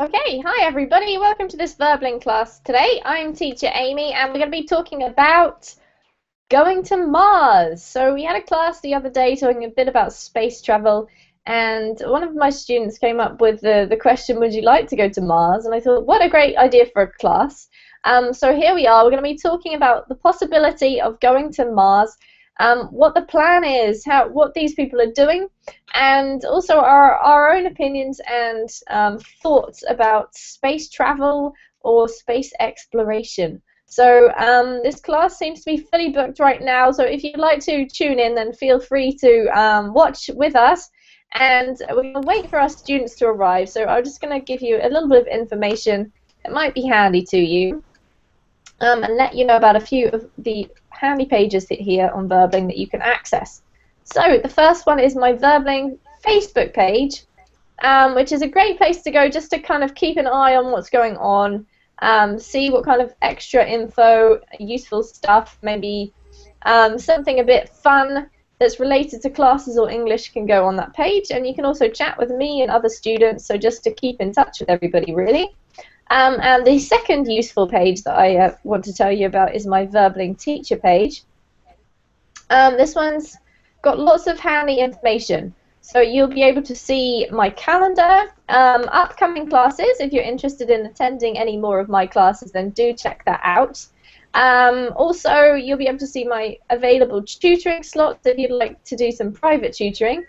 Okay, hi everybody, welcome to this Verbling class today. I'm teacher Amy and we're going to be talking about going to Mars. So we had a class the other day talking a bit about space travel, and one of my students came up with the question, would you like to go to Mars? And I thought, what a great idea for a class. So here we are, we're going to be talking about the possibility of going to Mars, what the plan is, what these people are doing, and also our own opinions and thoughts about space travel or space exploration. So this class seems to be fully booked right now, so if you'd like to tune in, then feel free to watch with us, and we're going to wait for our students to arrive. So I'm just going to give you a little bit of information that might be handy to you, and let you know about a few of the handy pages here on Verbling that you can access. So the first one is my Verbling Facebook page, which is a great place to go just to kind of keep an eye on what's going on, see what kind of extra info, useful stuff, maybe something a bit fun that's related to classes or English can go on that page, and you can also chat with me and other students, so just to keep in touch with everybody really. And the second useful page that I want to tell you about is my Verbling teacher page. This one's got lots of handy information. So you'll be able to see my calendar, upcoming classes. If you're interested in attending any more of my classes, then do check that out. Also, you'll be able to see my available tutoring slots if you'd like to do some private tutoring.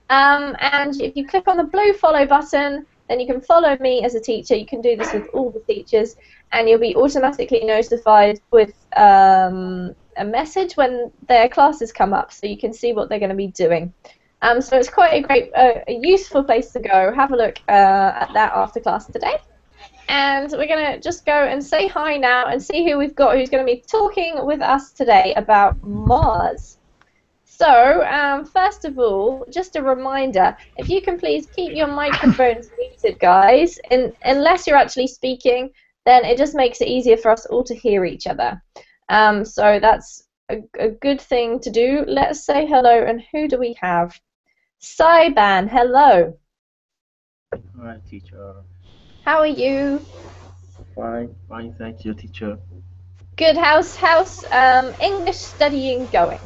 And if you click on the blue follow button, then you can follow me as a teacher. You can do this with all the teachers, and you'll be automatically notified with a message when their classes come up, so you can see what they're going to be doing. So it's quite a great, a useful place to go. Have a look at that after class today. And we're going to just go and say hi now and see who we've got who's going to be talking with us today about Mars. So, first of all, just a reminder, if you can please keep your microphones muted, guys, unless you're actually speaking, then it just makes it easier for us all to hear each other. So that's a good thing to do. Let's say hello, and who do we have? Saiban, hello. Hi, teacher. How are you? Fine, thank you, teacher. Good. How's English studying going?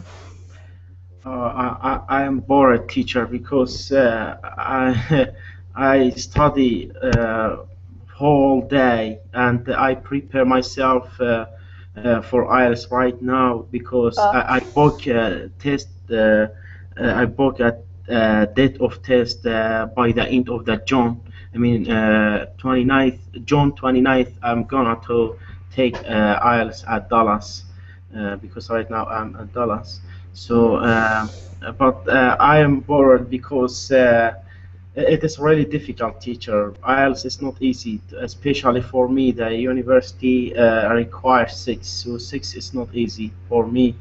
I am bored, teacher, because I I study whole day and I prepare myself for IELTS right now because Oh, I book test. I book a date of test by the end of the June. I mean, 29th, June 29th. I'm gonna to take IELTS at Dallas because right now I'm at Dallas. So, mm, but I am bored because it is really difficult, teacher. IELTS is not easy, especially for me. The university requires six, so six is not easy for me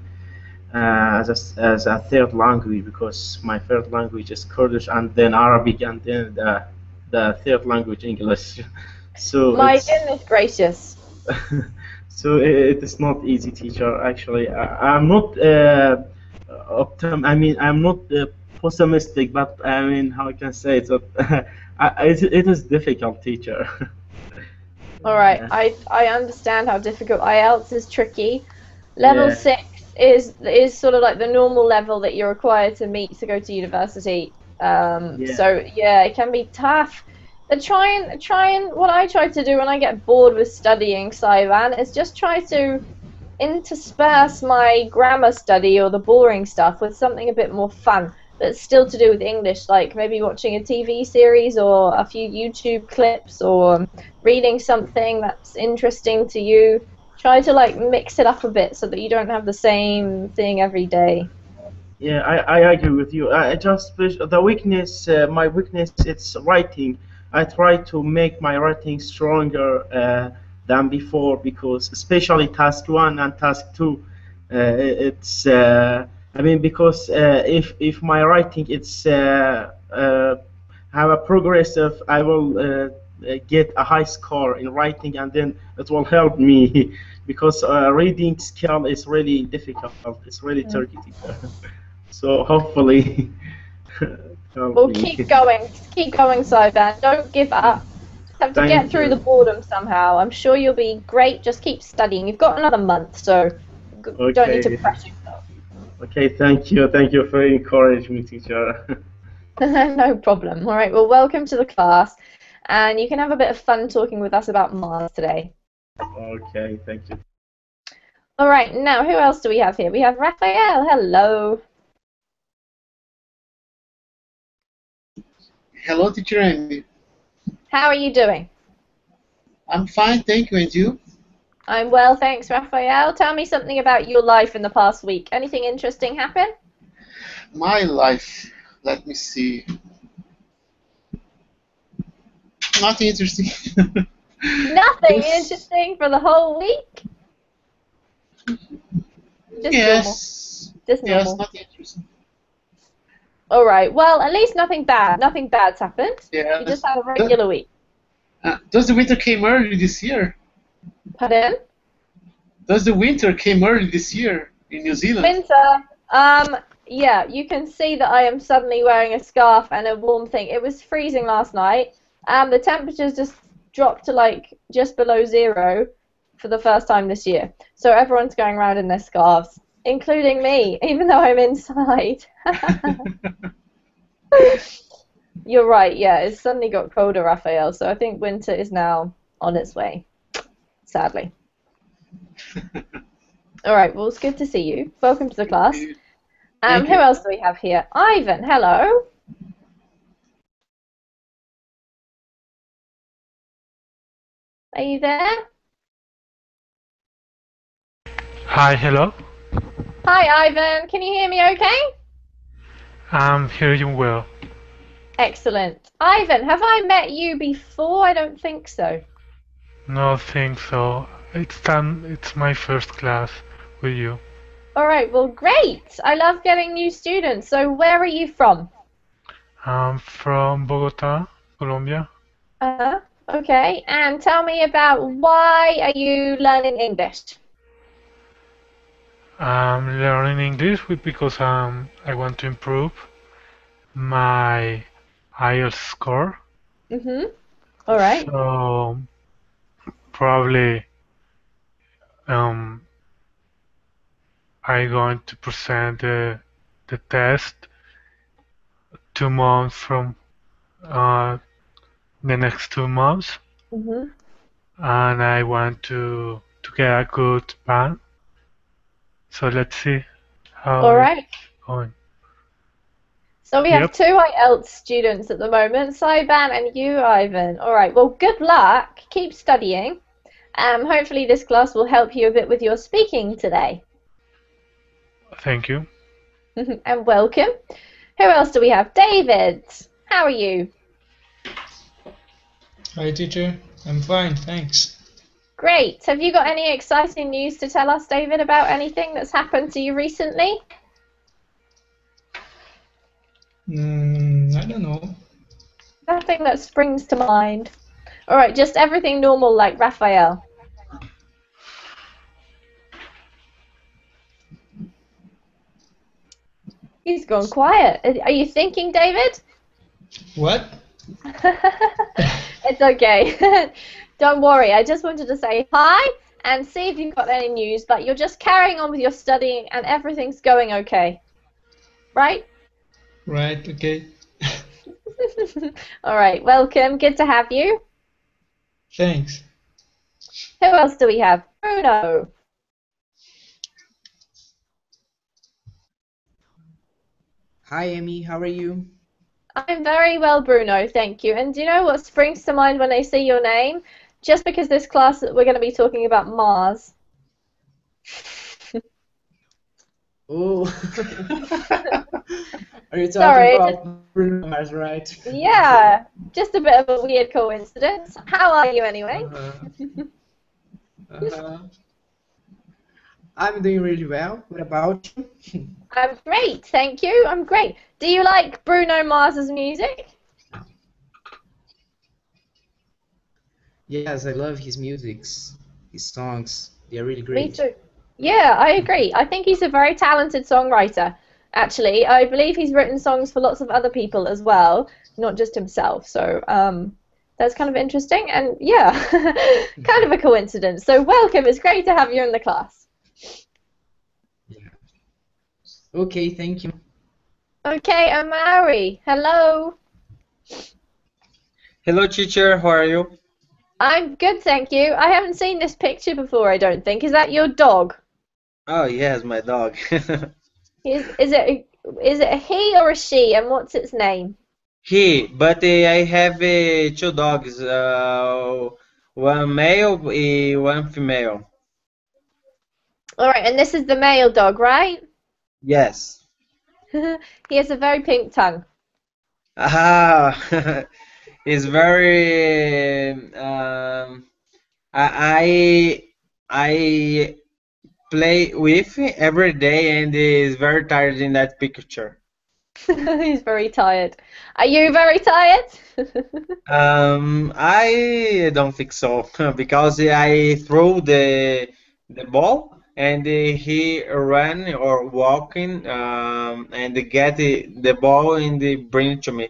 as a third language because my third language is Kurdish and then Arabic and then the third language English. So my it's goodness gracious. so it is not easy, teacher. Actually, I'm not I mean, I'm not pessimistic, but I mean, how I can say it? That it is difficult, teacher. All right, Yeah, I understand how difficult IELTS is tricky. Level yeah, 6 is sort of like the normal level that you're required to meet to go to university. yeah, So yeah, it can be tough. But try and what I try to do when I get bored with studying Saivan is just try to intersperse my grammar study or the boring stuff with something a bit more fun that's still to do with English, like maybe watching a TV series or a few YouTube clips or reading something that's interesting to you. Try to like mix it up a bit so that you don't have the same thing every day. yeah. I agree with you. I just wish the weakness, my weakness, it's writing. I try to make my writing stronger than before because especially task one and task two, it's. I mean, because if my writing it's have a progressive, I will get a high score in writing, and then it will help me because reading skill is really difficult. It's really Mm. tricky. So hopefully help Well, me. keep going, Sivan. Don't give up. Have to get Thank through the you. boredom somehow. I'm sure you'll be great. Just keep studying. You've got another month, so don't need to Okay. press yourself. Okay, thank you. Thank you for encouraging me, teacher. No problem. All right, well, welcome to the class, and you can have a bit of fun talking with us about Mars today. Okay, thank you. All right, now who else do we have here? We have Raphael. Hello. Hello, teacher Amy. How are you doing? I'm fine, thank you. And you? I'm well, thanks, Raphael. Tell me something about your life in the past week. Anything interesting happen? My life. Let me see. Nothing interesting. Nothing Just interesting for the whole week? Just normal. yes, Just yes, normal. nothing interesting. All right. Well, at least nothing bad. Nothing bad's happened. You just Yes. had a regular week. Does the winter came early this year? Pardon? Does the winter came early this year in New Zealand? Winter. Yeah, you can see that I am suddenly wearing a scarf and a warm thing. It was freezing last night. The temperatures just dropped to like just below zero for the first time this year. So everyone's going around in their scarves, including me, even though I'm inside. You're right, yeah, it's suddenly got colder, Raphael, so I think winter is now on its way, sadly. All right, well, it's good to see you. Welcome to the class. Thank Who you. else do we have here? Ivan, hello. Are you there? Hi, hello. Hi, Ivan. Can you hear me okay? I'm hearing well. Excellent. Ivan, have I met you before? I don't think so. No, think so. It's my first class with you. All right, well, great. I love getting new students. So where are you from? I'm from Bogota, Colombia. Uh-huh. Okay, and tell me about why are you learning English? I'm learning English because I want to improve my IELTS score. Mm-hmm. All right. So probably um I'm going to present the test 2 months from uh the next 2 months, Mm-hmm. and I want to get a good band. So let's see how All it's right. going. So we have Yep, two IELTS students at the moment, Saiban and you, Ivan. All right. Well, good luck. Keep studying. Hopefully this class will help you a bit with your speaking today. thank you. And welcome. Who else do we have? David. How are you? Hi, teacher. I'm fine, thanks. Great. Have you got any exciting news to tell us, David, about anything that's happened to you recently? I don't know. Nothing that springs to mind. All right, just everything normal like Raphael. He's gone quiet. Are you thinking, David? What? It's okay. Don't worry. I just wanted to say hi and see if you've got any news, but you're just carrying on with your studying and everything's going okay, right? Right, okay. All right, welcome. Good to have you. Thanks. Who else do we have? Bruno. Hi, Amy. How are you? I'm very well, Bruno, thank you. And do you know what springs to mind when I see your name? Just because this class we're going to be talking about Mars. Oh, are you talking Sorry, about Bruno Mars, right? yeah, just a bit of a weird coincidence. How are you anyway? Uh-huh. Uh-huh. I'm doing really well. What about you? I'm great, thank you. I'm great. Do you like Bruno Mars's music? Yes, I love his musics, his songs. They are really Me great. too. Yeah, I agree. I think he's a very talented songwriter, actually. I believe he's written songs for lots of other people as well, not just himself. So, That's kind of interesting, and yeah, kind of a coincidence. So welcome. It's great to have you in the class. Okay, thank you. Okay, Amari. Hello. Hello, teacher. How are you? I'm good, thank you. I haven't seen this picture before, I don't think. Is that your dog? Oh, yes, my dog. Is it a he or a she, and what's its name? He, but I have two dogs, one male and one female. All right, and this is the male dog, right? Yes. He has a very pink tongue. Ah, it's very. I I play with every day, and is very tired in that picture. He's very tired. Are you very tired? I don't think so because I throw the ball and he ran or walking and get the ball and bring it to me,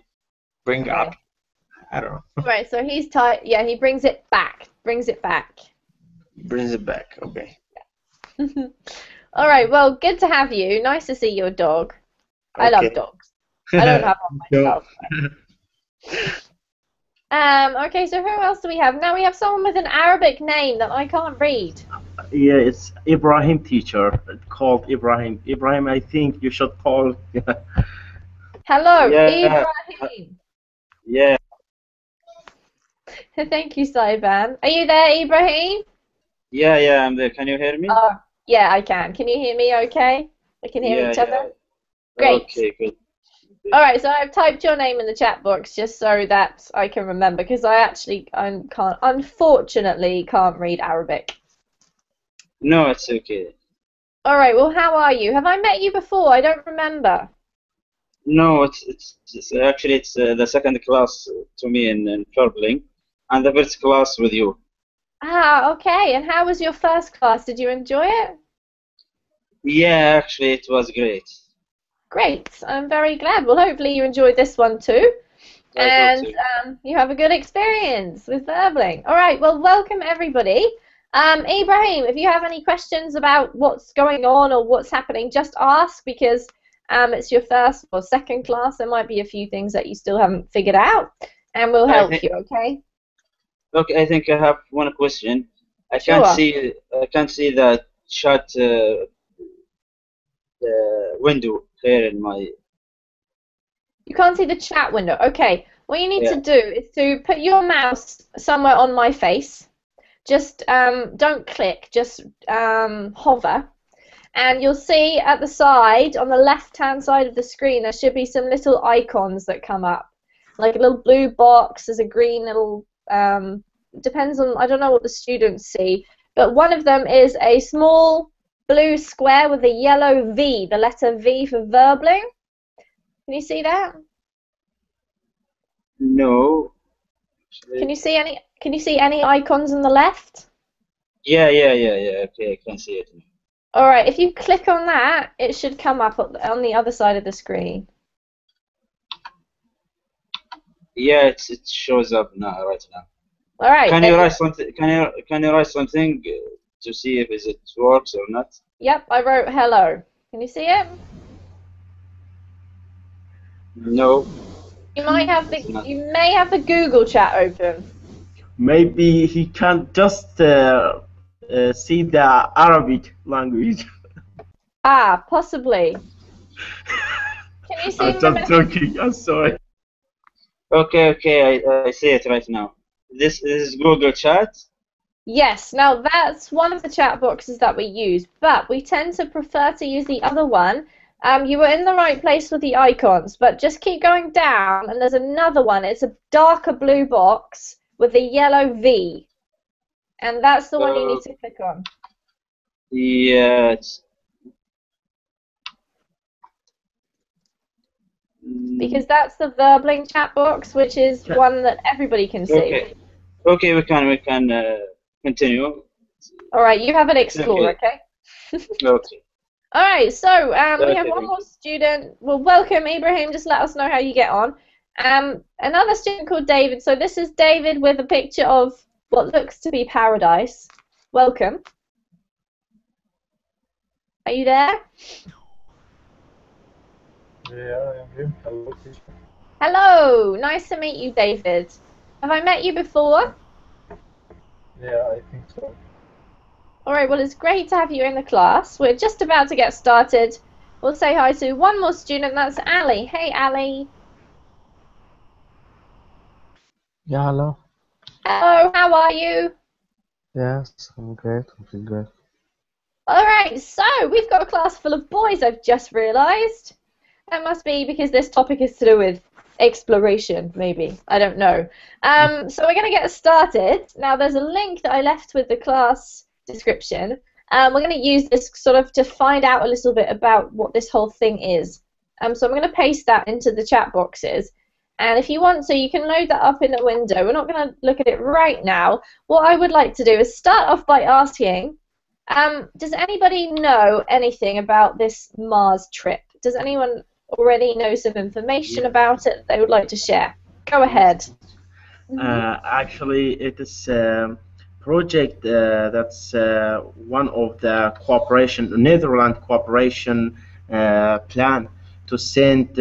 bring up. Okay. I don't know, All right, so he's tired. Yeah, he brings it back. Brings it back. brings it back. Okay. All right, well, good to have you. Nice to see your dog. I love Okay. dogs. I don't have one So, myself. Okay, so who else do we have? Now we have someone with an Arabic name that I can't read. Yeah, it's Ibrahim teacher. It's called Ibrahim. Ibrahim, I think you should call. Hello, Yeah, Ibrahim. yeah, Thank you, Saiban. Are you there, Ibrahim? yeah, I'm there. Can you hear me? Oh, yeah, I can. Can you hear me okay? We can hear Yeah, each other? yeah. Great. Okay, good. All right, so I've typed your name in the chat box just so that I can remember because I can't, unfortunately, can't read Arabic. No, it's okay. All right, well, how are you? Have I met you before? I don't remember. No, it's actually it's the second class to me in Furling, and the first class with you. Ah, okay. And how was your first class? Did you enjoy it? Yeah, actually it was great. Great. I'm very glad. Well, hopefully you enjoyed this one too. I hope And to. you have a good experience with Verbling. All right, well, welcome everybody. Ibrahim, if you have any questions about what's going on or what's happening, just ask because it's your first or second class. There might be a few things that you still haven't figured out, and we'll I help think you, okay? okay. I think I have one question. Sure. I can't see the chat the window here in my You can't see the chat window. Okay, what you need yeah. to do is to put your mouse somewhere on my face. Just don't click, just hover. And you'll see at the side, on the left-hand side of the screen, there should be some little icons that come up. Like a little blue box, there's a green little, depends on, I don't know what the students see, but one of them is a small blue square with a yellow V, the letter V for Verbling. Can you see that? No. Can Actually, you see any icons on the left? yeah. Okay, I can see it. All right, if you click on that, it should come up on the other side of the screen. Yeah, it shows up now right now. All right. Can you write something? Can you write something to see if it works or not? Yep, I wrote hello. Can you see it? No, You might have it's not. you may have the Google chat open. Maybe he can just see the Arabic language. Ah, possibly. Can you see I'm my just message? joking. I'm sorry. Okay, I see it right now. This is Google Chat. Yes, now that's one of the chat boxes that we use, but we tend to prefer to use the other one. You were in the right place with the icons, but just keep going down, and there's another one. It's a darker blue box with a yellow V, and that's the one you Uh, need to click on. yeah, Because that's the Verbling chat box, which is one that everybody can see. okay. We can continue. All right, you have an explore, Okay, okay? okay, All right, so we have okay. one Thank more you. student. Well, welcome, Ibrahim. Just let us know how you get on. Another student called David. So this is David with a picture of what looks to be paradise. Welcome. Are you there? Yeah, I am here. Hello, teacher. Hello. Nice to meet you, David. Have I met you before? Yeah, I think so. All right. Well, it's great to have you in the class. We're just about to get started. We'll say hi to one more student. That's Ali. Hey, Ali. Yeah, hello. Hello. How are you? Yes, I'm great. I feel great. All right. So we've got a class full of boys. I've just realised. That must be because this topic is to do with exploration, maybe. I don't know. So we're going to get started. Now, there's a link that I left with the class description. We're going to use this sort of to find out a little bit about what this whole thing is. So I'm going to paste that into the chat boxes. And if you want to, you can load that up in the window. We're not going to look at it right now. What I would like to do is start off by asking, does anybody know anything about this Mars trip? Does anyone already know some information about it they would like to share? Go ahead. Actually, it is a project that's one of the Netherlands cooperation plan to send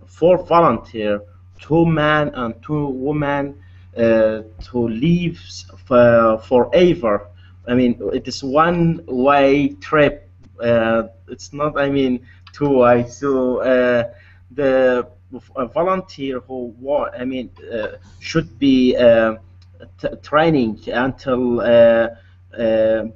4 volunteers, 2 men and 2 women, to live forever. I mean, it is one-way trip. It's not, I mean, two-way. So the volunteer who should be training until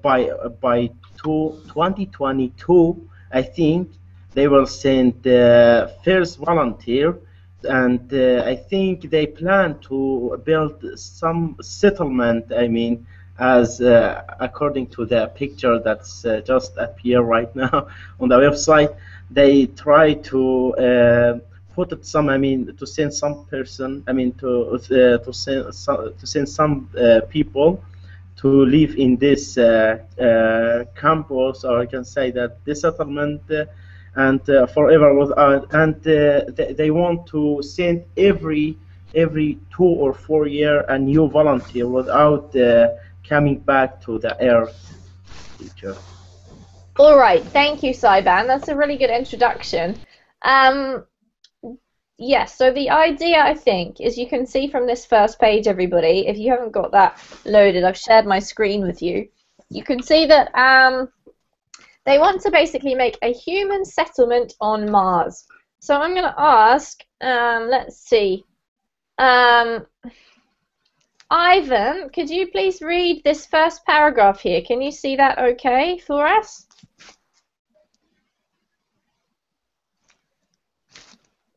by 2022, I think they will send the first volunteer, and I think they plan to build some settlement. I mean, as according to the picture that's just appear right now on the website, they try to put it some. I mean, to send some person. I mean, to send some people to live in this campus, or I can say that this settlement, and forever without. And they want to send every 2 or 4 year a new volunteer without coming back to the earth. Teacher. All right, thank you, Saiban. That's a really good introduction. Yes, so the idea, I think, is you can see from this first page, everybody, if you haven't got that loaded, I've shared my screen with you. You can see that they want to basically make a human settlement on Mars. So I'm going to ask, let's see, Ivan, could you please read this first paragraph here? Can you see that okay for us?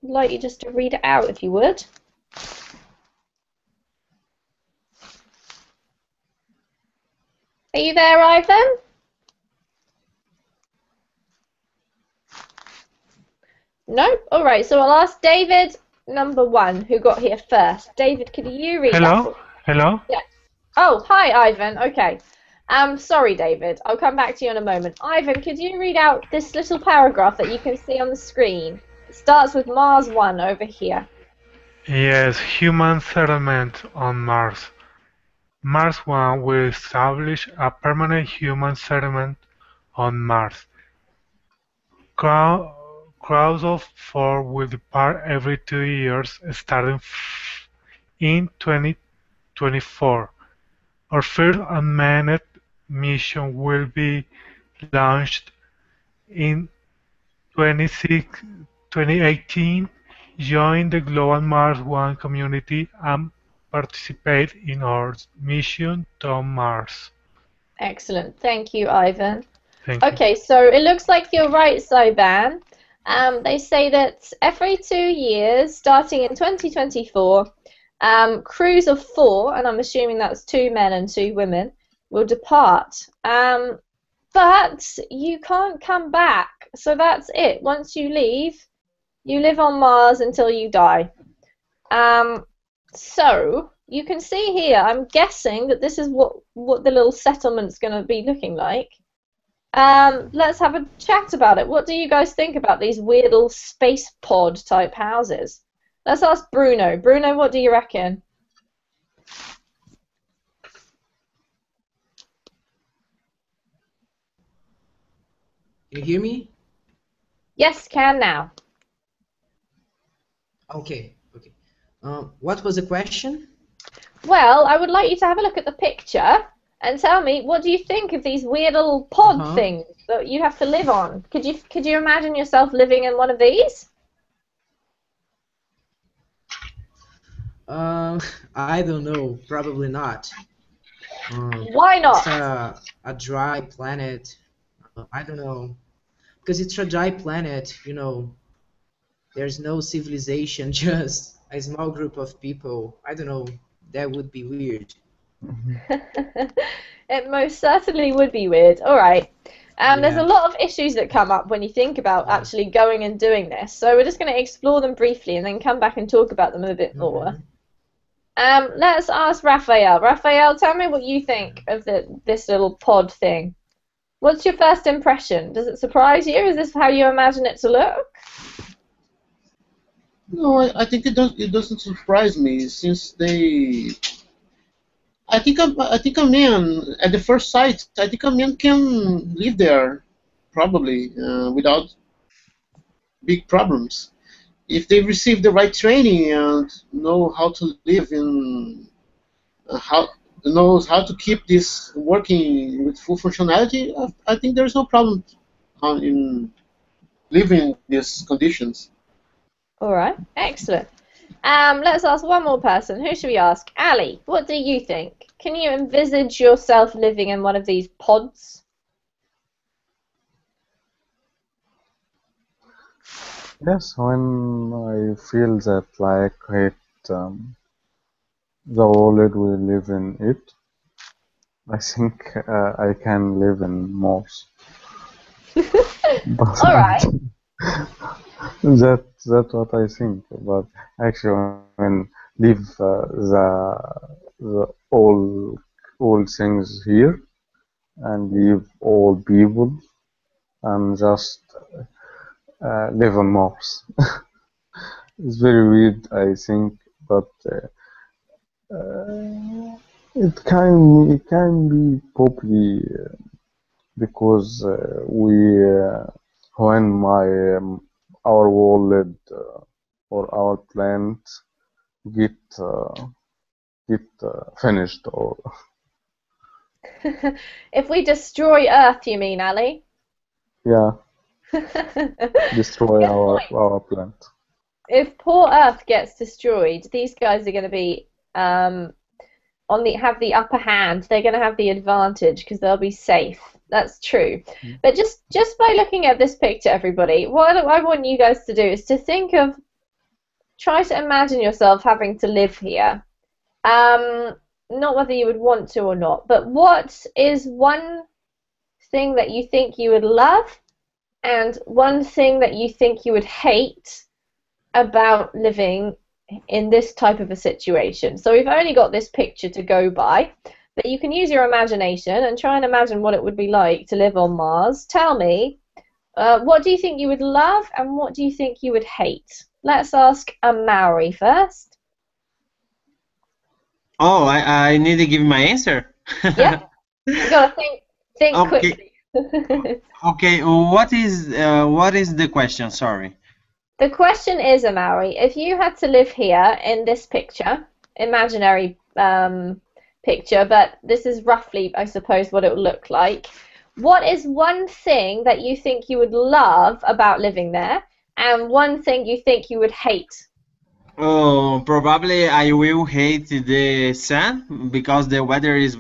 I'd like you just to read it out if you would. Are you there, Ivan? No? All right, so I'll ask David, number 1, who got here first. David, could you read Hello? that? Hello? Yeah. Oh, hi, Ivan. Okay. Sorry, David. I'll come back to you in a moment. Ivan, could you read out this little paragraph that you can see on the screen? It starts with Mars 1 over here. Yes, human settlement on Mars. Mars One will establish a permanent human settlement on Mars. Crowds of 4 will depart every 2 years starting in 2024. Our first unmanned mission will be launched in 2018. Join the global Mars One community and participate in our mission to Mars. Excellent. Thank you, Ivan. Thank you. Okay, so it looks like you're right, Saiban. They say that every 2 years, starting in 2024, crews of 4, and I'm assuming that's 2 men and 2 women, will depart. But you can't come back, so that's it. Once you leave, you live on Mars until you die. So you can see here, I'm guessing that this is what the little settlement's going to be looking like. Let's have a chat about it. What do you guys think about these weird little space pod type houses? Let's ask Bruno. Bruno, what do you reckon? Can you hear me? Yes, can now. Okay, okay. What was the question? Well, I would like you to have a look at the picture and tell me what do you think of these weird little pod things that you have to live on. Could you imagine yourself living in one of these? I don't know. Probably not. Why not? It's a dry planet. I don't know. Because it's a dry planet, you know. There's no civilization, just a small group of people. I don't know. That would be weird. It most certainly would be weird. All right. There's a Yeah. lot of issues that come up when you think about actually going and doing this. So we're just going to explore them briefly and then come back and talk about them a bit more. Let's ask Raphael. Raphael, tell me what you think of this little pod thing. What's your first impression? Does it surprise you? Is this how you imagine it to look? No, I think it does. It doesn't surprise me since they. I think a man at the first sight. I think a man can live there, probably without big problems, if they receive the right training and know how to live in how knows how to keep this working with full functionality. I think there's no problem in living in these conditions. All right, excellent. Let's ask one more person. Who should we ask? Ali, what do you think? Can you envisage yourself living in one of these pods? Yes, when I feel that like the world we live in it, I think I can live in Mars. But All right. that's what I think. But actually, when leave the all things here and leave all people and just live on Mars. It's very weird, I think, but it can be probably because when our world or our planet get finished or If we destroy Earth, you mean, Ali? yeah, destroy Good our planet. If poor Earth gets destroyed, these guys are going to be have the upper hand. They're going to have the advantage because they'll be safe. That's true. But just by looking at this picture, everybody, what I want you guys to do is to try to imagine yourself having to live here. Not whether you would want to or not, but what is one thing that you think you would love and one thing that you think you would hate about living in this type of a situation. So we've only got this picture to go by, but you can use your imagination and try and imagine what it would be like to live on Mars. Tell me, what do you think you would love and what do you think you would hate? Let's ask a Maori first. Oh, I need to give my answer. Yeah, you gotta think Okay. quickly. Okay, what is the question? Sorry. The question is, Amari, if you had to live here in this picture, imaginary picture, but this is roughly, I suppose, what it would look like, what is one thing that you think you would love about living there, and one thing you think you would hate? Oh, probably I will hate the sun because the weather is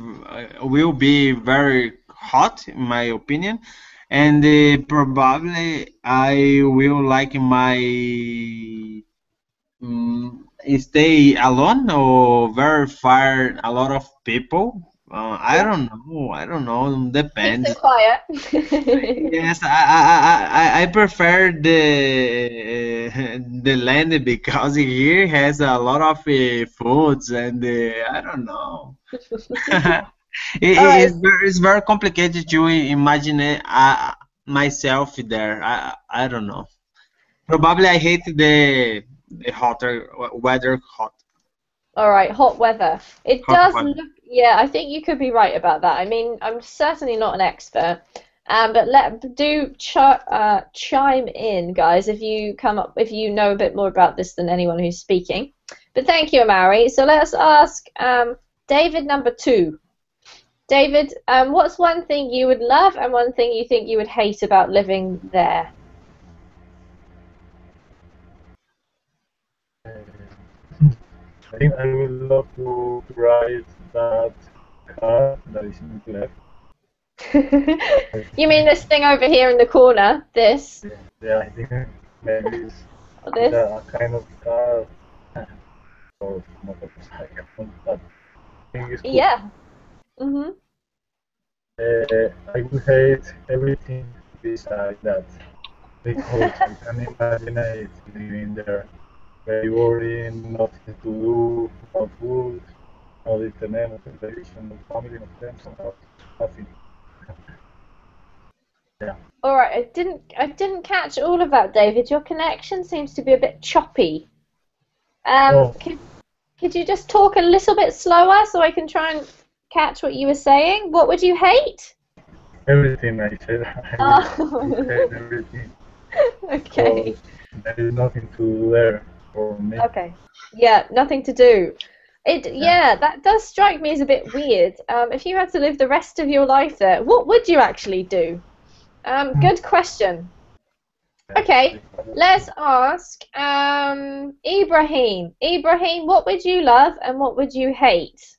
will be very hot, in my opinion, and probably I will like my stay alone or very far a lot of people. I don't know. I don't know. Peace Depends. and quiet. Yes, I prefer the land because here has a lot of foods and I don't know. All right. It's very complicated to imagine myself there. I don't know. Probably I hate the hotter weather. All right, hot weather. It Hot does weather. look, yeah, I think you could be right about that. I mean, I'm certainly not an expert, but chime in, guys, if you come up, if you know a bit more about this than anyone who's speaking. But thank you, Amari. So let's ask David number 2. David, what's one thing you would love and one thing you think you would hate about living there? I think I would love to ride that car that is in left. You mean this thing over here in the corner? This? Yeah, I think maybe Or it's this? a kind of car or motorcycle, but I think it's cool. Yeah. Mhm. I would hate everything beside that because I can imagine it living there. Very boring, nothing to do, no food, no internet, no television, no family, no friends, no nothing. Yeah. All right, I didn't catch all of that, David. Your connection seems to be a bit choppy. Oh, Could you just talk a little bit slower so I can try and catch what you were saying? What would you hate? everything I said, I would hate Oh, everything okay. because there is nothing to do there for me. Okay. Yeah, nothing to do. Yeah. Yeah, that does strike me as a bit weird. If you had to live the rest of your life there, what would you actually do? Good question. Okay, let's ask Ibrahim. Ibrahim, what would you love and what would you hate?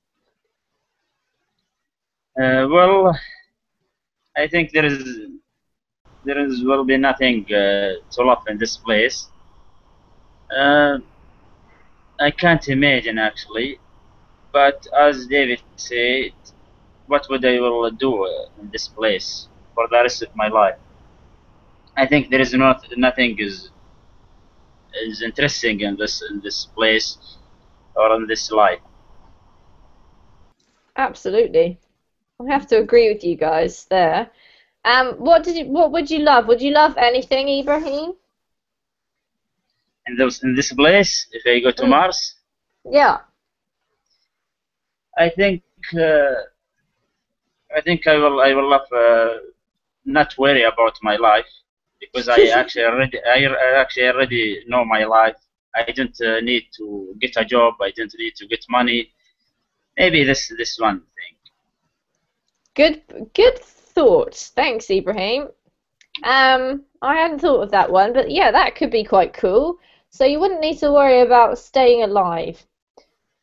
Well, I think will be nothing to love in this place. Uh, I can't imagine actually, but as David said, what would I will do in this place for the rest of my life? I think there is nothing is interesting in this place or in this life. Absolutely. I have to agree with you guys there. What would you love? Would you love anything, Ibrahim? In this place, if I go to Mm, Mars, yeah. I think uh, I will love not worry about my life because I actually already know my life. I don't need to get a job. I don't need to get money. Maybe this one thing. Good thoughts. Thanks, Ibrahim. I hadn't thought of that one, but yeah, that could be quite cool. So you wouldn't need to worry about staying alive.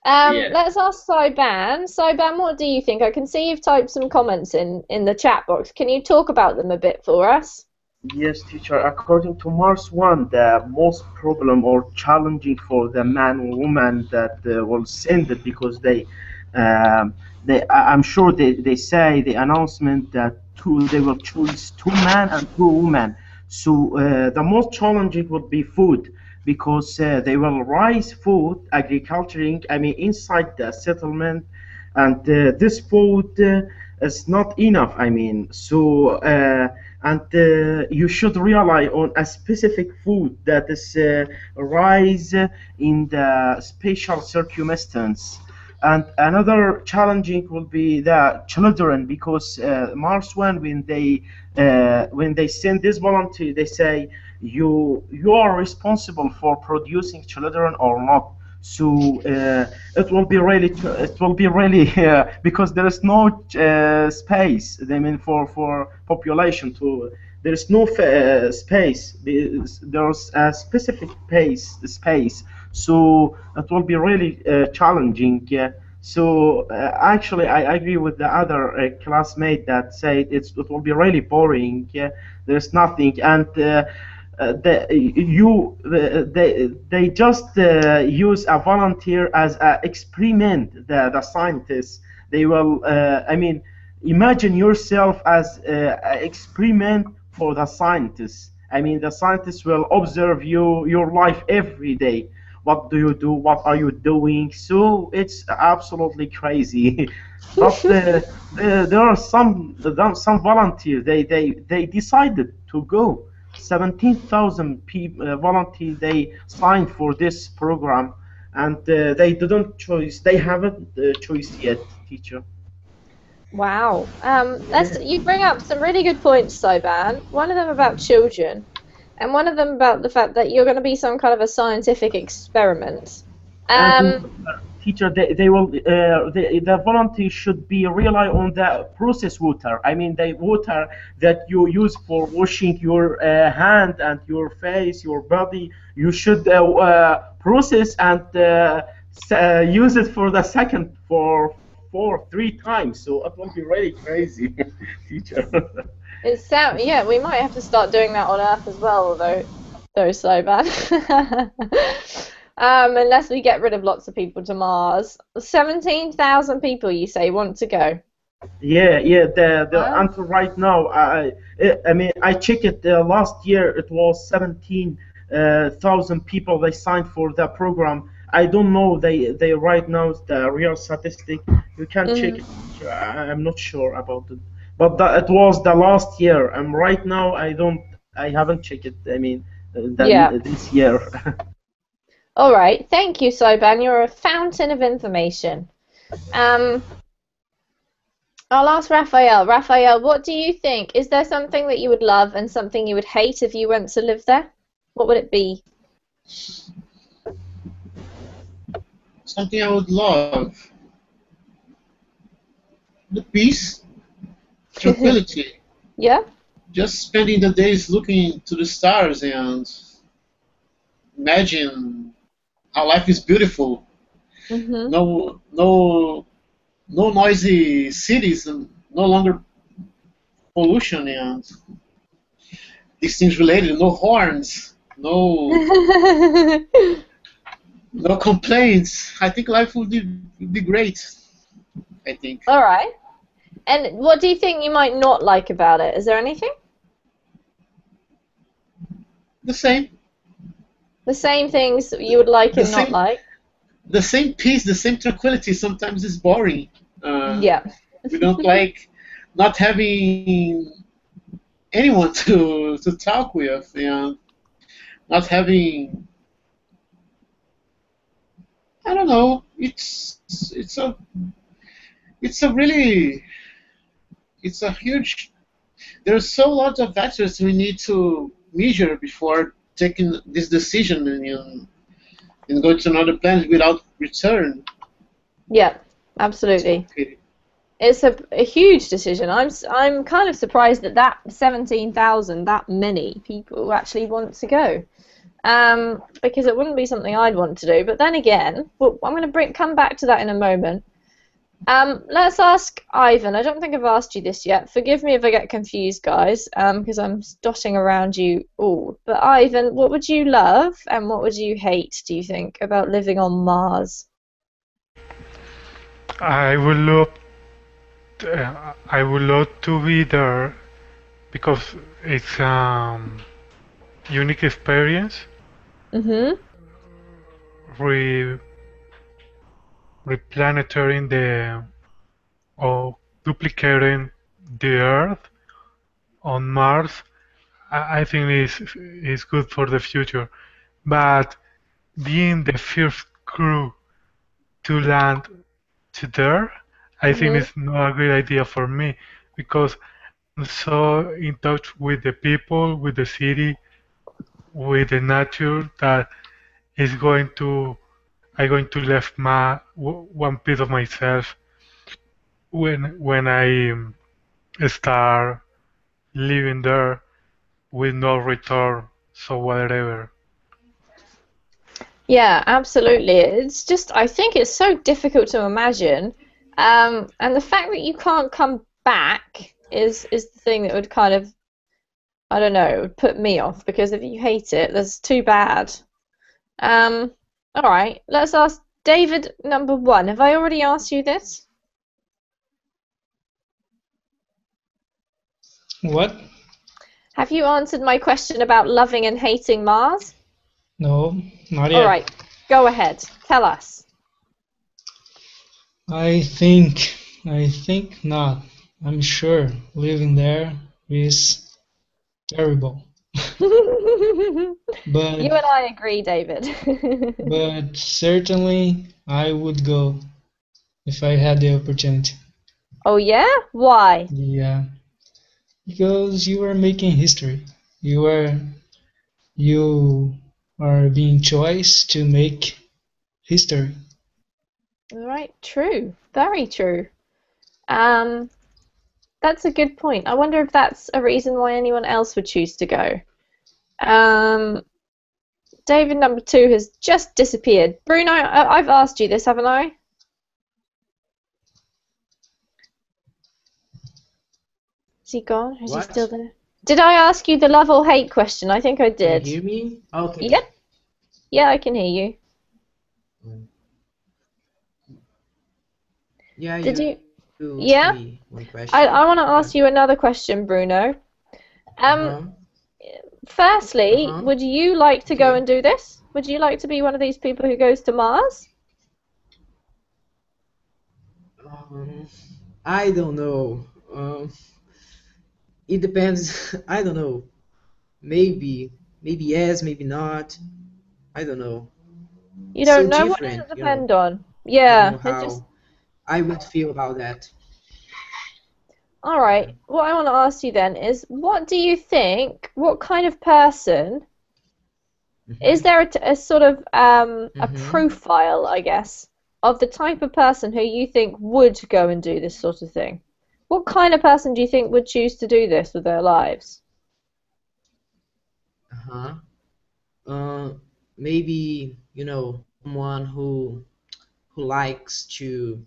Yeah. Let's ask Saiban. Saiban, what do you think? I can see you've typed some comments in the chat box. Can you talk about them a bit for us? Yes, teacher. According to Mars One, the most problem or challenging for the man or woman that will send it because um, I'm sure they say the announcement that they will choose 2 men and 2 women. So the most challenging would be food because they will raise food, agriculturing. I mean, inside the settlement, and this food is not enough. I mean, so. And you should rely on a specific food that is rise in the spatial circumstance. And another challenging will be the children because Mars One when they send this volunteer they say you are responsible for producing children or not. So it will be really because there is no space. I mean for population to there is no space. There's a specific space. So it will be really challenging. So actually, I agree with the other classmate that said it will be really boring. There's nothing, and they just use a volunteer as an experiment. The scientists they will. I mean, imagine yourself as an experiment for the scientists. I mean, the scientists will observe your life every day. what do you do, what are you doing. So it's absolutely crazy. But there are some volunteers. They decided to go. 17,000 people volunteers they signed for this program, and they didn't choose. They haven't choice yet, teacher. Wow. You bring up some really good points, Soban. One of them about children, and one of them about the fact that you're going to be some kind of a scientific experiment. And teacher, they will the volunteers should be rely on the processed water. I mean the water that you use for washing your hand and your face, your body. You should process and use it for the second for 3 times. So it will be really crazy, teacher. Yeah, we might have to start doing that on Earth as well, though so bad. Unless we get rid of lots of people to Mars. 17,000 people, you say, want to go. Yeah. The Wow. until right now, I mean, I checked it last year. It was 17,000 people they signed for the program. I don't know they right now the real statistic. You can check it. I'm not sure about it, but it was the last year. And right now, I haven't checked it. I mean, Yeah. this year. All right. Thank you, Soban. You're a fountain of information. I'll ask Raphael. Raphael, what do you think? Is there something that you would love and something you would hate if you went to live there? What would it be? Something I would love. The peace, tranquility. Yeah? Just spending the days looking to the stars and imagine how life is beautiful. Mm-hmm. No noisy cities and no longer pollution and these things related. No horns. No complaints. I think life would be great. I think. All right. And what do you think you might not like about it? Is there anything? The same. The same things you would like The and not same. like? The same peace, the same tranquility. Sometimes it's boring. Yeah. We don't like not having anyone to talk with and not having. I don't know. It's a really it's a huge. There's so lot of factors we need to measure before taking this decision and go to another planet without return. Yeah, absolutely. Okay. It's a huge decision. I'm kind of surprised that 17,000, that many people actually want to go. Because it wouldn't be something I'd want to do. But then again, well, I'm going to come back to that in a moment. Let's ask Ivan. I don't think I've asked you this yet. Forgive me if I get confused, guys, because I'm dotting around you all. But Ivan, what would you love and what would you hate, do you think, about living on Mars? I would love I would love to be there because it's unique experience. Mm-hmm. Replanetating or duplicating the Earth on Mars. I think is good for the future. But being the first crew to land to there, I think Mm-hmm. it's not a good idea for me because I'm so in touch with the people, with the city, with the nature that is going to I'm going to left one piece of myself when I start living there with no return, so whatever. Yeah, absolutely. It's just, I think it's so difficult to imagine. And the fact that you can't come back is the thing that would kind of, I don't know, it would put me off because if you hate it, that's too bad. All right, let's ask David number one. Have I already asked you this? What? Have you answered my question about loving and hating Mars? No, not All yet. right. Go ahead. Tell us. I think not. I'm sure living there is terrible. You But and I agree, David. but certainly I would go if I had the opportunity. Oh yeah? Why? Yeah, because you are making history. You are being choice to make history. Right, true. Very true. Um, that's a good point. I wonder if that's a reason why anyone else would choose to go. Um, David number 2 has just disappeared. Bruno, I've asked you this, haven't I? Is he gone? Is he still What? there? Did I ask you the love or hate question? I think I Can you did. hear me? Okay. Yep. Yeah, I can hear you. Yeah, Did you? you asked Yeah? me one I question. want to Yeah. ask you another question, Bruno. Uh-huh. Firstly, Uh-huh. would you like to go Okay. and do this? Would you like to be one of these people who goes to Mars? Um, I don't know. It depends. I don't know. Maybe yes, maybe not. I don't know. You So don't know? What does different, it you know. depend on? I don't Yeah, know it's just how I would feel about that. all Yeah. right. What I want to ask you then is, what do you think? What kind of person is Mm-hmm. there a sort of a Mm-hmm. profile, I guess, of the type of person who you think would go and do this sort of thing? What kind of person do you think would choose to do this with their lives? Uh-huh. Uh, Maybe, someone who likes to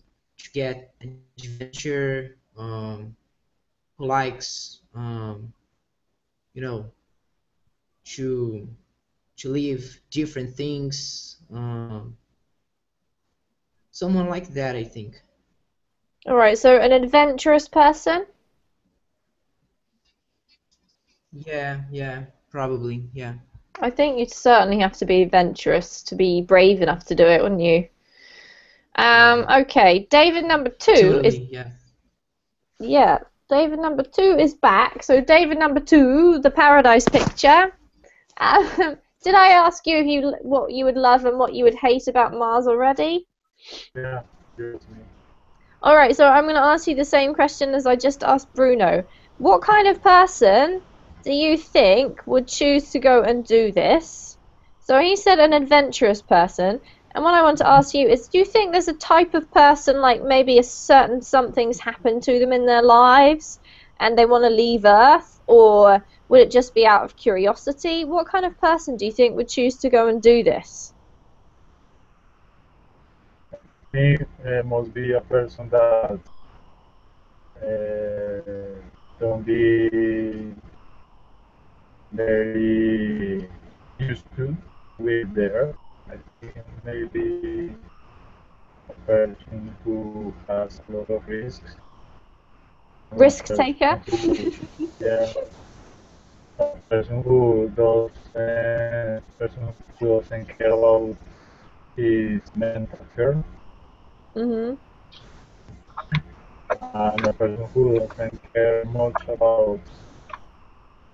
get an adventure, who likes you know, to live different things. Someone like that, I think. All right, so an adventurous person? Yeah, probably, yeah. I think you'd certainly have to be adventurous to be brave enough to do it, wouldn't you? Yeah, Okay, David number 2 is totally, yeah. yeah, David number 2 is back. So David number 2, the paradise picture. Did I ask you if what you would love and what you would hate about Mars already? Yeah, yours me. All right, so I'm going to ask you the same question as I just asked Bruno. What kind of person do you think would choose to go and do this? So he said an adventurous person. And what I want to ask you is, do you think there's a type of person, like maybe a certain something's happened to them in their lives and they want to leave Earth? Or would it just be out of curiosity? What kind of person do you think would choose to go and do this? Me must be a person that don't be very used to with the earth. I think maybe a person who has a lot of risks, a Risk person taker? who, yeah, a person who doesn't care about his mental health, Mm-hmm. and a person who doesn't care much about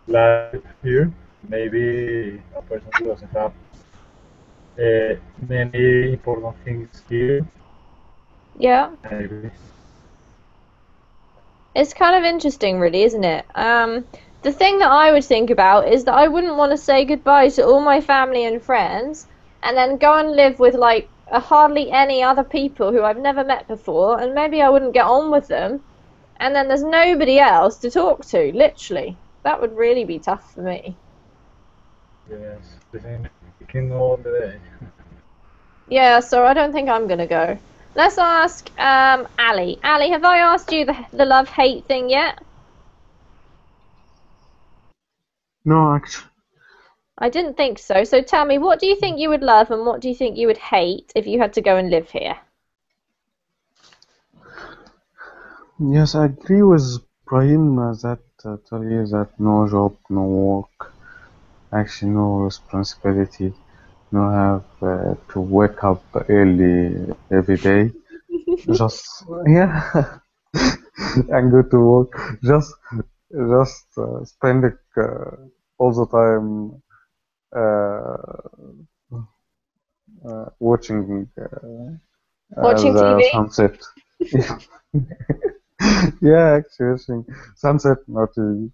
life here. Maybe a person who doesn't have many important things here. Yeah. Maybe. It's kind of interesting, really, isn't it? The thing that I would think about is that I wouldn't want to say goodbye to all my family and friends and then go and live with like hardly any other people who I've never met before, and maybe I wouldn't get on with them, and then there's nobody else to talk to, literally. That would really be tough for me. Yes, the same speaking all the day. Yeah, so I don't think I'm gonna go. Let's ask Ali. Ali, have I asked you the love-hate thing yet? No, actually, I didn't think so. So tell me, what do you think you would love and what do you think you would hate if you had to go and live here? Yes, I agree with Ibrahim that tell you that no job, no work, actually no responsibility. You have to wake up early every day. Just yeah, and go to work. Just spending all the time watching Watching the TV? sunset. Yeah, actually watching sunset, not TV.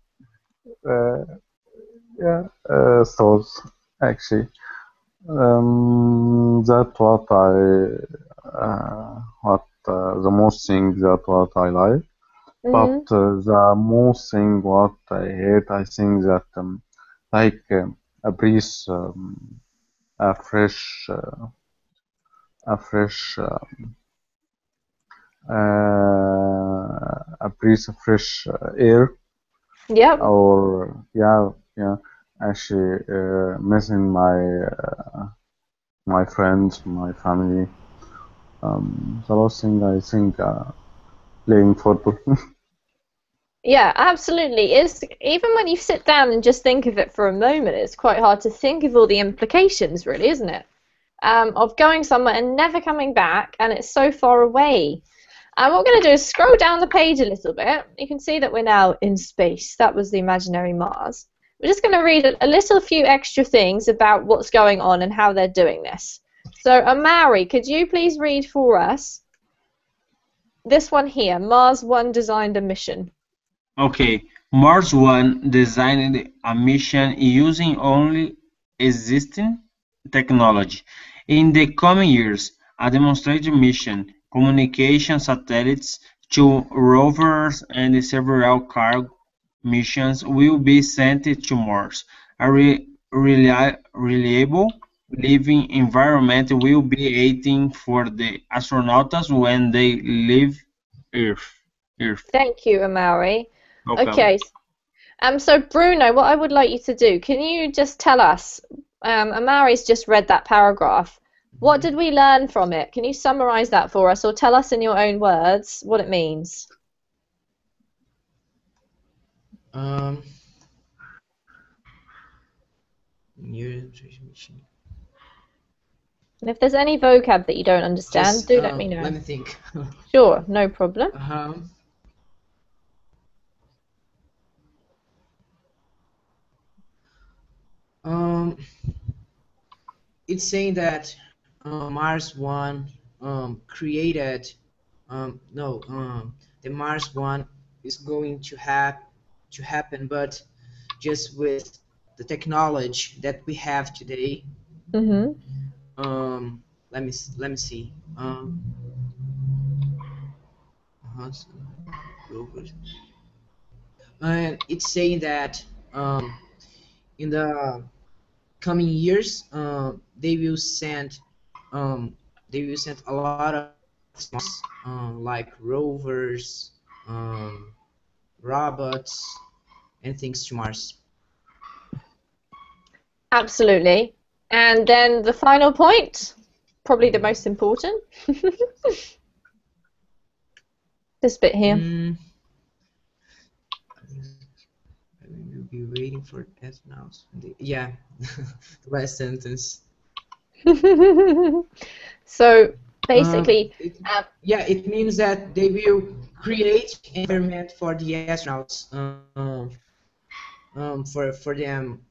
Uh, yeah, stores actually. What the most thing that what I like, but Hmm. the most thing what I hate, I think that like a breeze, a fresh, a breeze of fresh air, Yep. or yeah, actually missing my friends, my family. The last thing I think playing football. Yeah, absolutely. It's even when you sit down and just think of it for a moment, it's quite hard to think of all the implications, really, isn't it? Of going somewhere and never coming back, and it's so far away. And what we're going to do is scroll down the page a little bit. You can see that we're now in space. That was the imaginary Mars. We're just going to read a little few extra things about what's going on and how they're doing this. So, Amari, could you please read for us this one here, Mars One designed a mission. Okay, Mars One designed a mission using only existing technology. In the coming years, a demonstration mission, communication satellites, two rovers, and several cargo missions will be sent to Mars. A reliable living environment will be waiting for the astronauts when they leave Earth. Earth. Thank you, Amari. Welcome. Okay, so Bruno, what I would like you to do, can you just tell us, Amari's just read that paragraph. What did we learn from it? Can you summarize that for us or tell us in your own words what it means? Um, new transmission. And if there's any vocab that you don't understand, Just do let me know. let me think. Sure, no problem. uh, um, it's saying that Mars One created no the Mars One is going to happen, but just with the technology that we have today. Mm-hmm. Let me see. Uh-huh, and it's saying that in the coming years, um, they will send a lot of like rovers, um, robots, and things to Mars. Absolutely. And then the final point, probably the most important. This bit here. I will be waiting for astronauts. Yeah, the last sentence. So basically, yeah, it means that they will create environment for the astronauts, for them,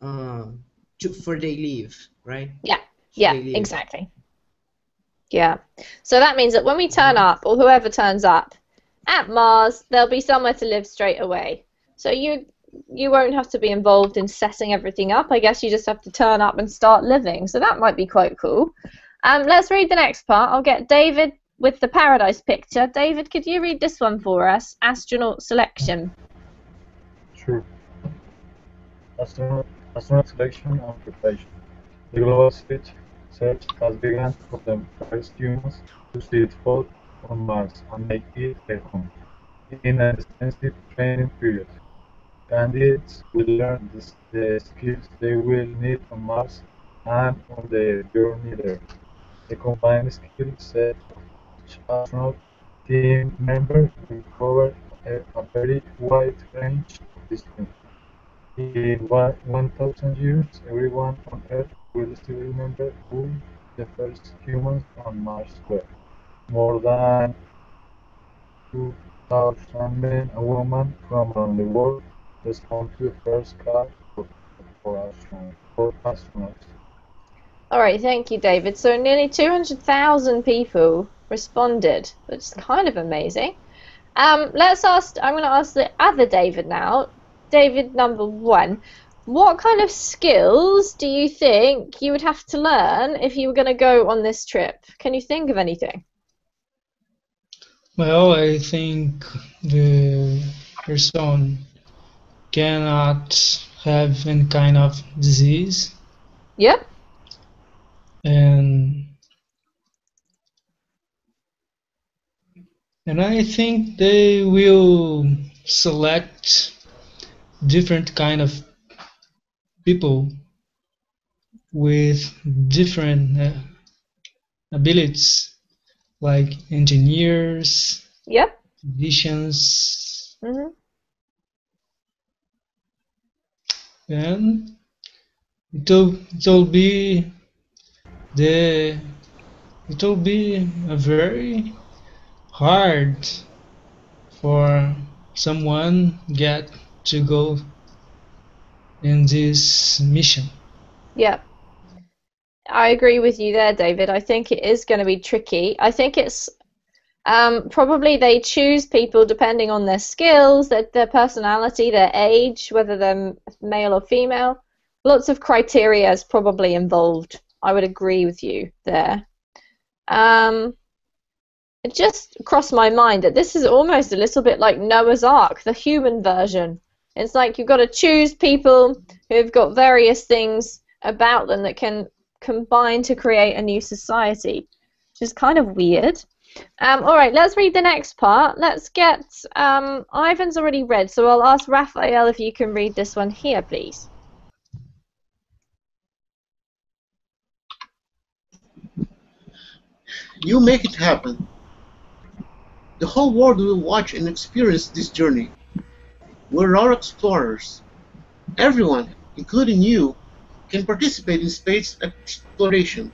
for they live, right? yeah, Should yeah, they live? exactly. Yeah. So that means that when we turn up, or whoever turns up at Mars, there'll be somewhere to live straight away. So you won't have to be involved in setting everything up. I guess you just have to turn up and start living. So that might be quite cool. Let's read the next part. I'll get David with the paradise picture. David, could you read this one for us? Astronaut selection. Sure. Astronaut selection and preparation. The global search has begun for the first humans to set foot on Mars and make it their home. In an extensive training period, candidates will learn the skills they will need on Mars and on their journey there. The combined skill set of each astronaut team member will cover a very wide range of disciplines. In 1,000 years, everyone on Earth will still remember who the first humans on Mars were. More than 2,000 men and women from around the world respond to the first call for astronauts. All right, thank you, David. So nearly 200,000 people responded, which is kind of amazing. Let's ask. I'm going to ask the other David now. David number one. What kind of skills do you think you would have to learn if you were going to go on this trip? Can you think of anything? Well, I think the person cannot have any kind of disease, Yep. and I think they will select different kind of people with different abilities, like engineers, Yep. physicians, hmm and it'll be the it'll be a very hard for someone get to go in this mission. Yep. I agree with you there, David. I think it is going to be tricky. I think it's probably they choose people depending on their skills, their personality, their age, whether they're male or female. Lots of criteria is probably involved. I would agree with you there. It just crossed my mind that this is almost a little bit like Noah's Ark, the human version. It's like you've got to choose people who've got various things about them that can combine to create a new society, which is kind of weird. All right, let's read the next part. Let's get Ivan's already read, so I'll ask Raphael if you can read this one here, please. You make it happen. The whole world will watch and experience this journey. We're all explorers. Everyone, including you, can participate in space exploration.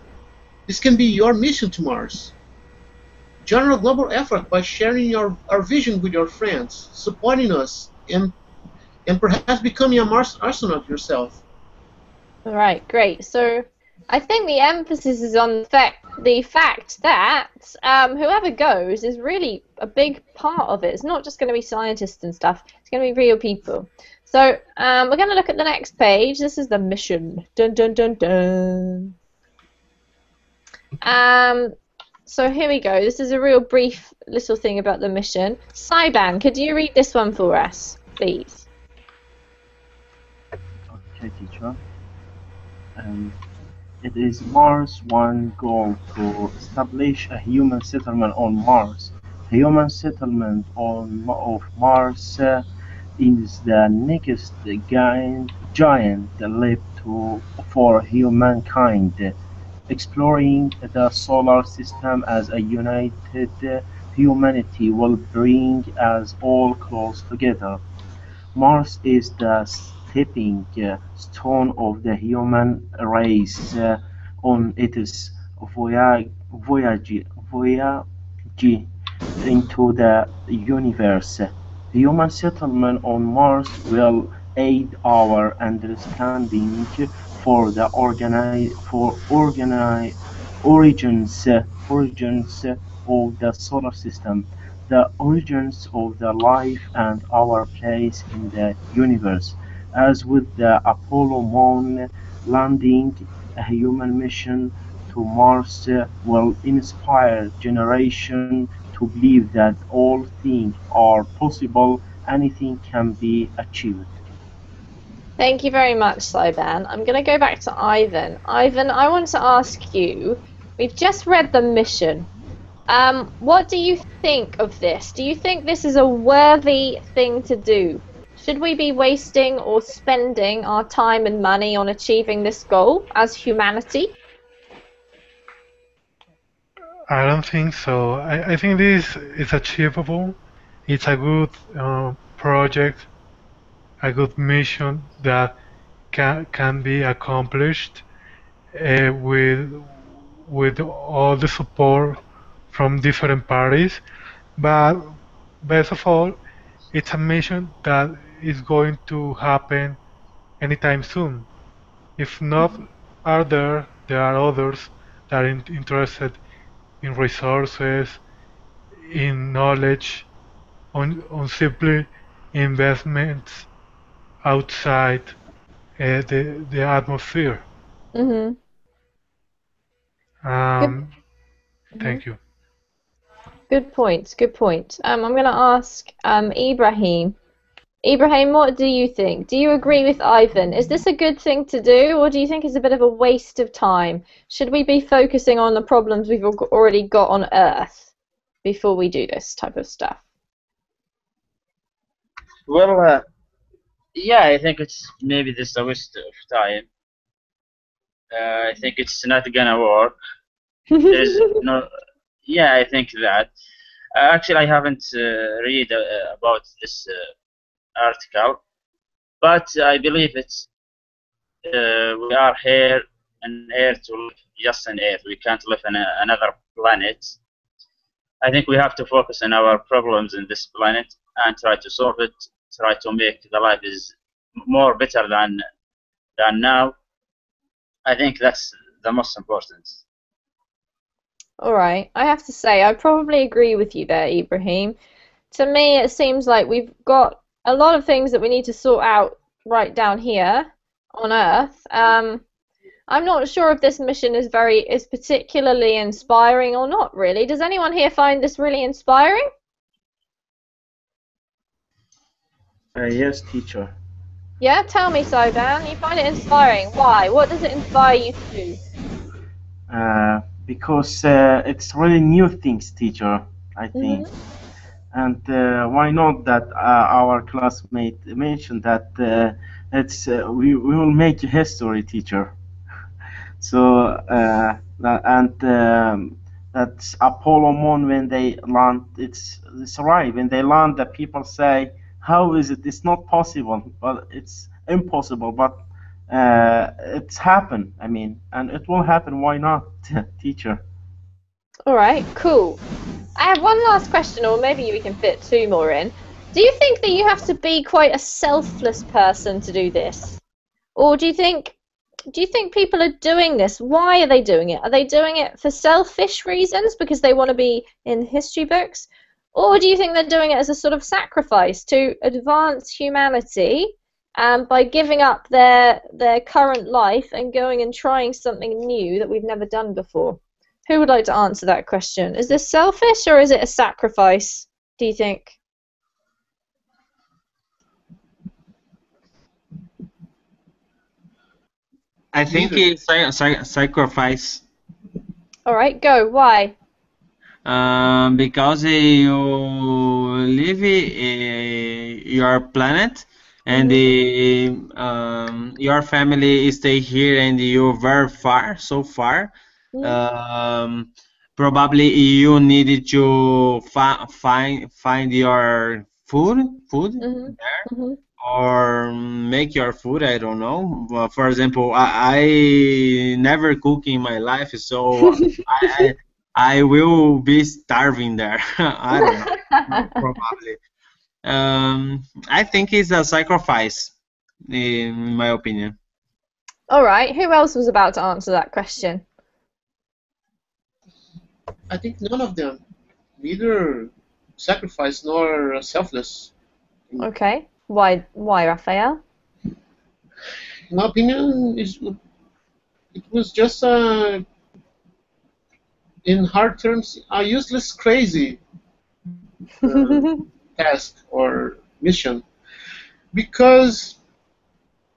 This can be your mission to Mars. Join our global effort by sharing our vision with your friends, supporting us, and perhaps becoming a Mars astronaut yourself. All right, great. So I think the emphasis is on the fact that whoever goes is really a big part of it. It's not just going to be scientists and stuff. It's going to be real people. So we're going to look at the next page. This is the mission. Dun dun dun dun. So here we go. This is a real brief little thing about the mission. Saiban, could you read this one for us, please? Okay, teacher. It is Mars' one goal to establish a human settlement on Mars. Human settlement of Mars is the next giant leap for humankind. Exploring the solar system as a united humanity will bring us all close together. Mars is the stepping stone of the human race on its voyage into the universe. Human settlement on Mars will aid our understanding for the origins of the solar system, the origins of the life, and our place in the universe. As with the Apollo moon landing, a human mission to Mars will inspire generations to believe that all things are possible, anything can be achieved. Thank you very much, Saiban. I'm going to go back to Ivan. Ivan, I want to ask you, we've just read the mission. What do you think of this? Do you think this is a worthy thing to do? Should we be wasting or spending our time and money on achieving this goal as humanity? I don't think so. I think this is achievable. It's a good project, a good mission that can be accomplished with all the support from different parties. But best of all, it's a mission that is going to happen anytime soon. If not are there are others that are interested in resources, in knowledge, on simply investments outside the atmosphere. Mhm. Good. Um, Mhm. Thank you. Good point. Good point. I'm going to ask Ibrahim. Ibrahim, what do you think? Do you agree with Ivan? Is this a good thing to do, or do you think it's a bit of a waste of time? Should we be focusing on the problems we've already got on Earth before we do this type of stuff? Well, yeah, I think it's maybe this a waste of time. I think it's not gonna work. There's no. Yeah, I think that. Actually, I haven't read about this article, but I believe it's we are here on Earth to live just on Earth. We can't live on another planet. I think we have to focus on our problems in this planet and try to solve it. Try to make the life is more better than now. I think that's the most important. All right. I have to say, I probably agree with you there, Ibrahim. To me, it seems like we've got a lot of things that we need to sort out right down here on Earth. I'm not sure if this mission is particularly inspiring or not, really. Does anyone here find this really inspiring? Yes, teacher. Yeah, tell me, Sodan. You find it inspiring. Why? What does it inspire you to do? Because it's really new things, teacher, I think. Mhm. And why not that our classmate mentioned that we will make history, teacher. So and that's Apollo Moon when they land. It's right when they land that people say, "How is it? It's not possible." But it's impossible. But it's happened. I mean, and it will happen. Why not, teacher? All right, cool. I have one last question, or maybe we can fit two more in. Do you think that you have to be quite a selfless person to do this? Or do you think people are doing this? Why are they doing it? Are they doing it for selfish reasons because they want to be in history books? Or do you think they're doing it as a sort of sacrifice to advance humanity by giving up their current life and going and trying something new that we've never done before? Who would like to answer that question? Is this selfish or is it a sacrifice, do you think? I think Neither. it's sacrifice. All right, go. Why? Because you leave your planet and your family stay here and you're very far, so far. Um, Probably you needed to find your food Mhm. there Mhm. or make your food. I don't know. For example, I never cook in my life, so I I will be starving there. I don't know. Probably. I think it's a sacrifice, in my opinion. All right. Who else was about to answer that question? I think none of them, neither sacrifice nor selfless. Okay. Why? Why, Raphael? In my opinion, it was just in hard terms, a useless, crazy uh, task or mission. Because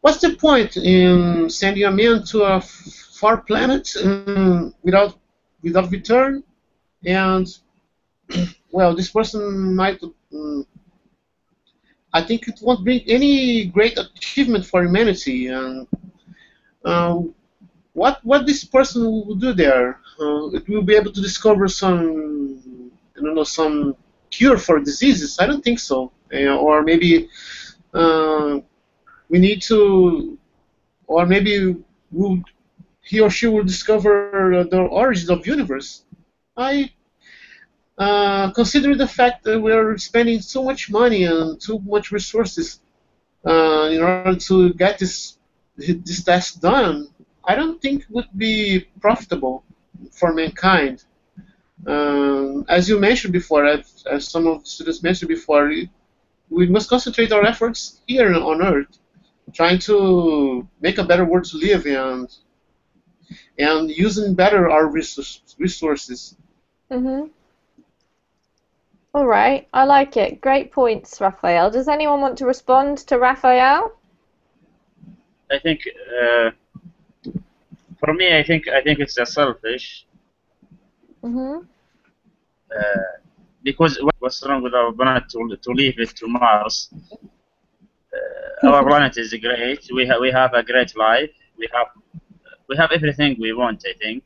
what's the point in sending a man to a far planet without return? And well, this person might. I think it won't bring any great achievement for humanity. And um, what this person will do there? It will be able to discover some, I don't know, some cure for diseases. I don't think so. Or maybe we need to, or maybe would he or she will discover the origins of the universe. I consider the fact that we're spending so much money and too much resources in order to get this task done. I don't think it would be profitable for mankind. As you mentioned before, as some of the students mentioned before, we must concentrate our efforts here on Earth, trying to make a better world to live in and using better our resources. Mhm. All right, I like it. Great points, Raphael. Does anyone want to respond to Raphael? I think for me, I think it's a selfish Mhm. because what's wrong with our planet to leave it to Mars? Our planet is great. We have a great life. We have everything we want. I think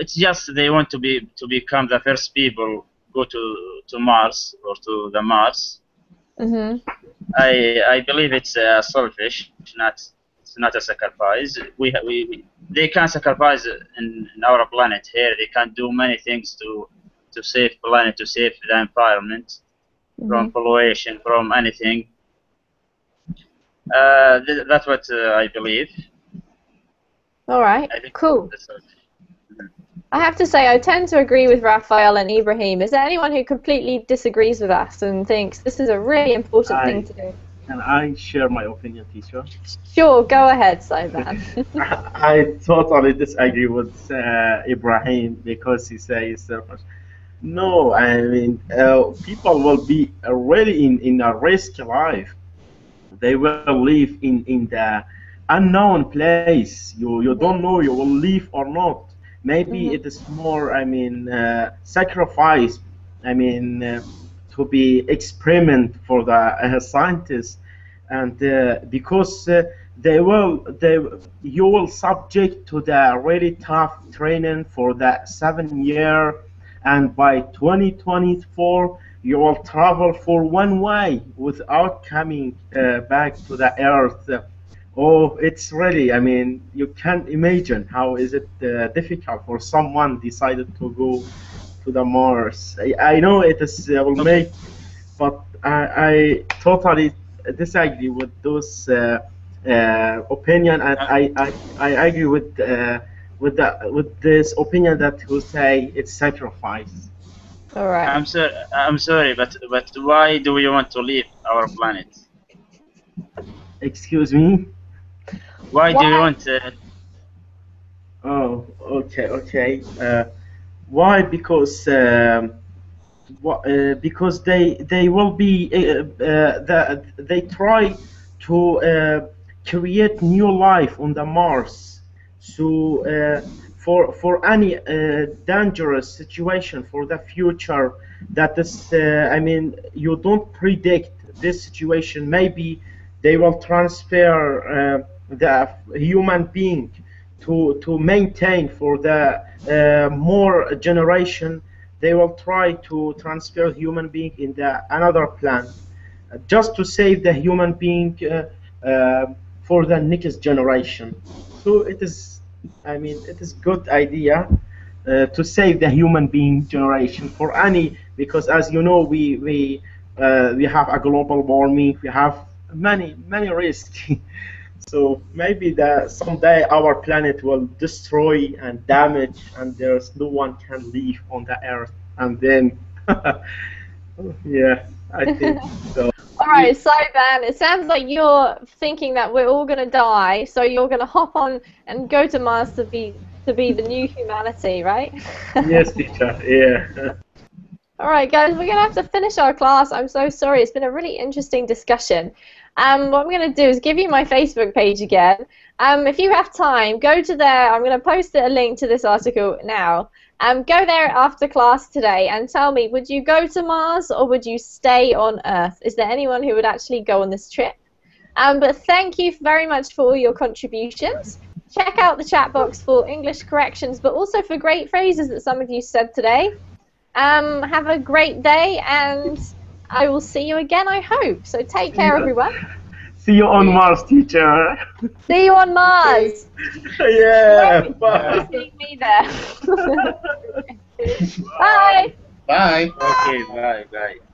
it's just they want to become the first people go to Mars or to the Mars. Mhm. I believe it's selfish, it's not a sacrifice. They can sacrifice in our planet here. They can do many things to save planet, to save the environment from Mhm. pollution, from anything. That's what I believe. All right. I think Cool. that's selfish. I have to say, I tend to agree with Raphael and Ibrahim. Is there anyone who completely disagrees with us and thinks this is a really important thing to do? Can I share my opinion, teacher? Sure, go ahead, Saiban. I totally disagree with Ibrahim because he says no. I mean, people will be really in a risky life. They will live in the unknown place. You don't know you will live or not. Maybe it Mhm. is more. I mean, sacrifice. I mean, to be experiment for the scientists, and because they you will subject to the really tough training for that 7 year, and by 2024 you will travel for one way without coming back to the earth. Oh, it's really, I mean, you can't imagine how is it difficult for someone decided to go to the Mars. I know it is will Okay. make, but I totally disagree with those opinion, and Uh, I agree with this opinion that who say it's sacrifice. All right. I'm sorry, but why do we want to leave our planet? Excuse me. Why do you Why? want? Oh, okay, okay. Why? Because they will be they try to create new life on the Mars. So for any dangerous situation for the future, that is, I mean, you don't predict this situation. Maybe they will transfer the human being to maintain for the more generation. They will try to transfer human being in the another planet just to save the human being for the next generation. So it is, I mean, it is good idea to save the human being generation for any, because as you know we have a global warming, we have many risks. So maybe that someday our planet will destroy and damage, and there's no one can live on the Earth. And then, yeah, I think so. All right, Saiban, it sounds like you're thinking that we're all gonna die, so you're gonna hop on and go to Mars to be the new humanity, right? Yes, teacher. Yeah. All right, guys, we're gonna have to finish our class. I'm so sorry. It's been a really interesting discussion. What I'm gonna do is give you my Facebook page again. If you have time, go to there. I'm gonna post a link to this article now. Go there after class today and tell me, would you go to Mars or would you stay on Earth? Is there anyone who would actually go on this trip? But thank you very much for all your contributions. Check out the chat box for English corrections, but also for great phrases that some of you said today. Have a great day, and I will see you again, I hope. So take care, everyone. See you on Mars, teacher. See you on Mars. Yeah. You Bye. see me there. Bye. Bye. Okay, bye, bye.